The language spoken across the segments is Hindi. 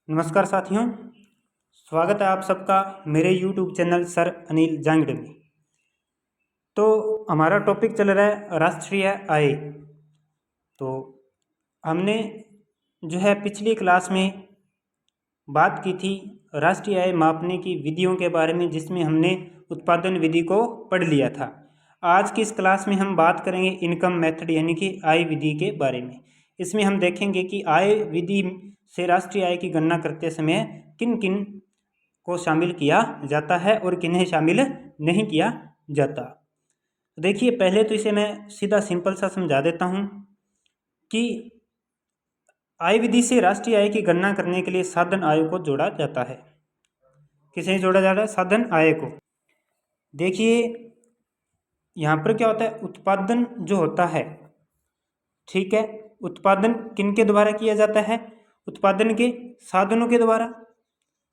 नमस्कार साथियों, स्वागत है आप सबका मेरे YouTube channel sir Anil Jangde में। तो हमारा टॉपिक चल रहा है राष्ट्रीय आय। तो हमने जो है पिछली क्लास में बात की थी राष्ट्रीय आय मापने की विधियों के बारे में, जिसमें हमने उत्पादन विधि को पढ़ लिया था। आज की इस क्लास में हम बात करेंगे इनकम मेथड यानी कि आय विधि के बारे में। इसमें हम देखेंगे कि आय विधि से राष्ट्रीय आय की गणना करते समय किन किन को शामिल किया जाता है और किन्हें शामिल नहीं किया जाता। तो देखिए, पहले तो इसे मैं सीधा सिंपल सा समझा देता हूँ कि आय विधि से राष्ट्रीय आय की गणना करने के लिए साधन आय को जोड़ा जाता है। किसे जोड़ा जा रहा है? साधन आय को। देखिए यहाँ पर क्या होता है, उत्पादन जो होता है, ठीक है, उत्पादन किनके द्वारा किया जाता है? उत्पादन के साधनों के द्वारा।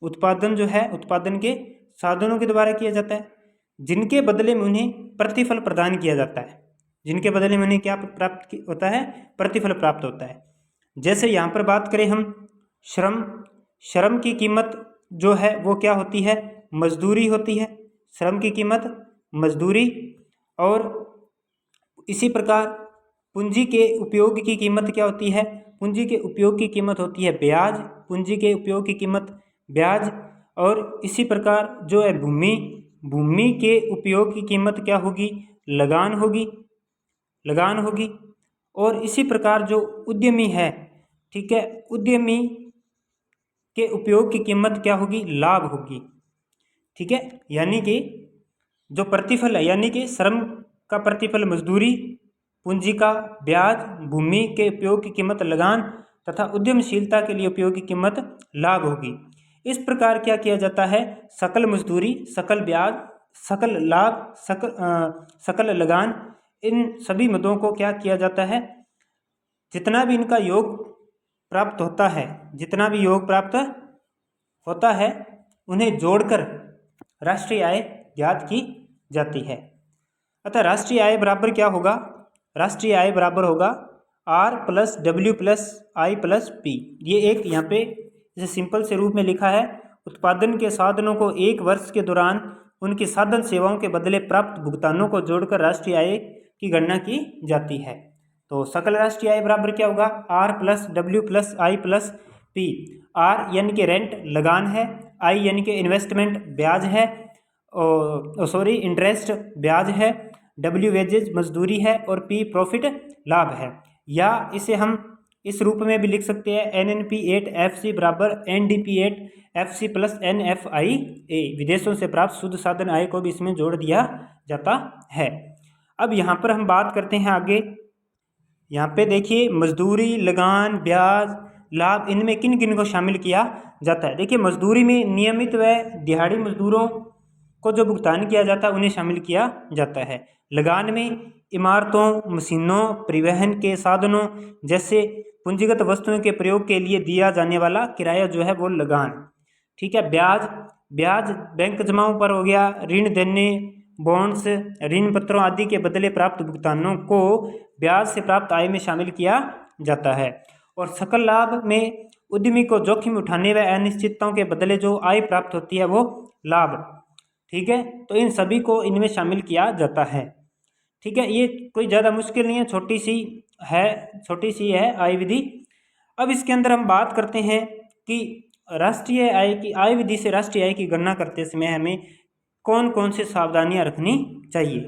उत्पादन जो है उत्पादन के साधनों के द्वारा किया जाता है, जिनके बदले में उन्हें प्रतिफल प्रदान किया जाता है। जिनके बदले में उन्हें क्या प्राप्त होता है? प्रतिफल प्राप्त होता है। जैसे यहाँ पर बात करें हम श्रम की कीमत जो है वो क्या होती है? मजदूरी होती है। श्रम की कीमत मजदूरी। और इसी प्रकार पूंजी के उपयोग की कीमत क्या होती है? पूंजी के उपयोग की कीमत होती है ब्याज। पूंजी के उपयोग की कीमत ब्याज। और इसी प्रकार जो है भूमि के उपयोग की कीमत क्या होगी? लगान होगी। और इसी प्रकार जो उद्यमी है, ठीक है, उद्यमी के उपयोग की कीमत क्या होगी? लाभ होगी। ठीक है, यानी कि जो प्रतिफल है, यानी कि श्रम का प्रतिफल मजदूरी, पूंजी का ब्याज, भूमि के उपयोग की कीमत लगान तथा उद्यमशीलता के लिए उपयोग की कीमत लाभ होगी। इस प्रकार क्या किया जाता है? सकल मजदूरी, सकल ब्याज, सकल लाभ, सकल लगान, इन सभी मदों को क्या किया जाता है? जितना भी इनका योग प्राप्त होता है, जितना भी योग प्राप्त होता है, उन्हें जोड़कर राष्ट्रीय आय ज्ञात की जाती है। अतः राष्ट्रीय आय बराबर क्या होगा? राष्ट्रीय आय बराबर होगा R+W+I+P। ये एक यहाँ पे जैसे सिंपल से रूप में लिखा है, उत्पादन के साधनों को एक वर्ष के दौरान उनकी साधन सेवाओं के बदले प्राप्त भुगतानों को जोड़कर राष्ट्रीय आय की गणना की जाती है। तो सकल राष्ट्रीय आय बराबर क्या होगा? R+W+I+P। R यानी कि रेंट लगान है, I यानी कि इन्वेस्टमेंट ब्याज है, इंटरेस्ट ब्याज है, W वेजेज मजदूरी है और P प्रॉफिट लाभ है। या इसे हम इस रूप में भी लिख सकते हैं, NNP8FC बराबर NDP8FC प्लस NFIA। विदेशों से प्राप्त शुद्ध साधन आय को भी इसमें जोड़ दिया जाता है। अब यहाँ पर हम बात करते हैं आगे। यहाँ पे देखिए, मजदूरी, लगान, ब्याज, लाभ, इनमें किन किन को शामिल किया जाता है? देखिए, मजदूरी में नियमित व दिहाड़ी मजदूरों को जो भुगतान किया जाता है उन्हें शामिल किया जाता है। लगान में इमारतों, मशीनों, परिवहन के साधनों जैसे पूंजीगत वस्तुओं के प्रयोग के लिए दिया जाने वाला किराया जो है वो लगान। ठीक है। ब्याज बैंक जमाओं पर हो गया, ऋण देने, बॉन्ड्स, ऋण पत्रों आदि के बदले प्राप्त भुगतानों को ब्याज से प्राप्त आय में शामिल किया जाता है। और सकल लाभ में उद्यमी को जोखिम उठाने व अनिश्चितताओं के बदले जो आय प्राप्त होती है वो लाभ। ठीक है, तो इन सभी को इनमें शामिल किया जाता है। ठीक है, ये कोई ज़्यादा मुश्किल नहीं है, छोटी सी है आय विधि। अब इसके अंदर हम बात करते हैं कि राष्ट्रीय आय की आय विधि से राष्ट्रीय आय की गणना करते समय हमें कौन कौन से सावधानियां रखनी चाहिए।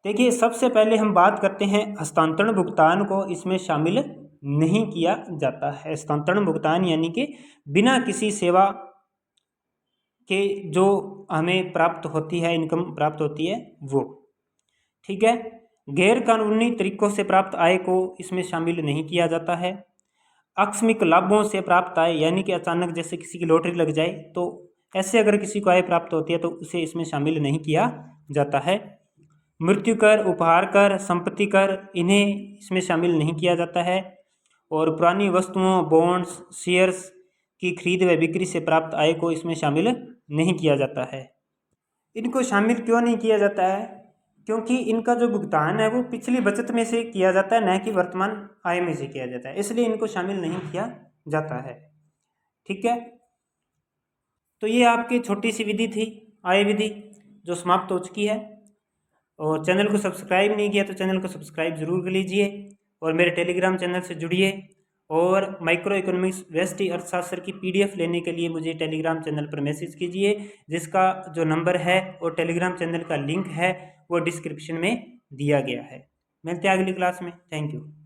देखिए, सबसे पहले हम बात करते हैं हस्तांतरण भुगतान को इसमें शामिल नहीं किया जाता है। हस्तांतरण भुगतान यानी कि बिना किसी सेवा के जो हमें प्राप्त होती है, इनकम प्राप्त होती है वो। ठीक है, गैर कानूनी तरीकों से प्राप्त आय को इसमें शामिल नहीं किया जाता है। आकस्मिक लाभों से प्राप्त आय यानी कि अचानक जैसे किसी की लॉटरी लग जाए तो ऐसे अगर किसी को आय प्राप्त होती है तो उसे इसमें शामिल नहीं किया जाता है। मृत्यु कर, उपहार कर, संपत्ति कर, इन्हें इसमें शामिल नहीं किया जाता है। और पुरानी वस्तुओं, बॉन्ड्स, शेयर्स की खरीद व बिक्री से प्राप्त आय को इसमें शामिल नहीं किया जाता है। इनको शामिल क्यों नहीं किया जाता है? क्योंकि इनका जो भुगतान है वो पिछली बचत में से किया जाता है, न कि वर्तमान आय में से किया जाता है, इसलिए इनको शामिल नहीं किया जाता है। ठीक है। तो ये आपकी छोटी सी विधि थी, आय विधि, जो समाप्त हो चुकी है। और चैनल को सब्सक्राइब नहीं किया तो चैनल को सब्सक्राइब जरूर कर लीजिए और मेरे टेलीग्राम चैनल से जुड़िए। और माइक्रो इकोनॉमिक्स व्यष्टि अर्थशास्त्र की पीडीएफ लेने के लिए मुझे टेलीग्राम चैनल पर मैसेज कीजिए, जिसका जो नंबर है और टेलीग्राम चैनल का लिंक है वो डिस्क्रिप्शन में दिया गया है। मिलते हैं अगली क्लास में। Thank you.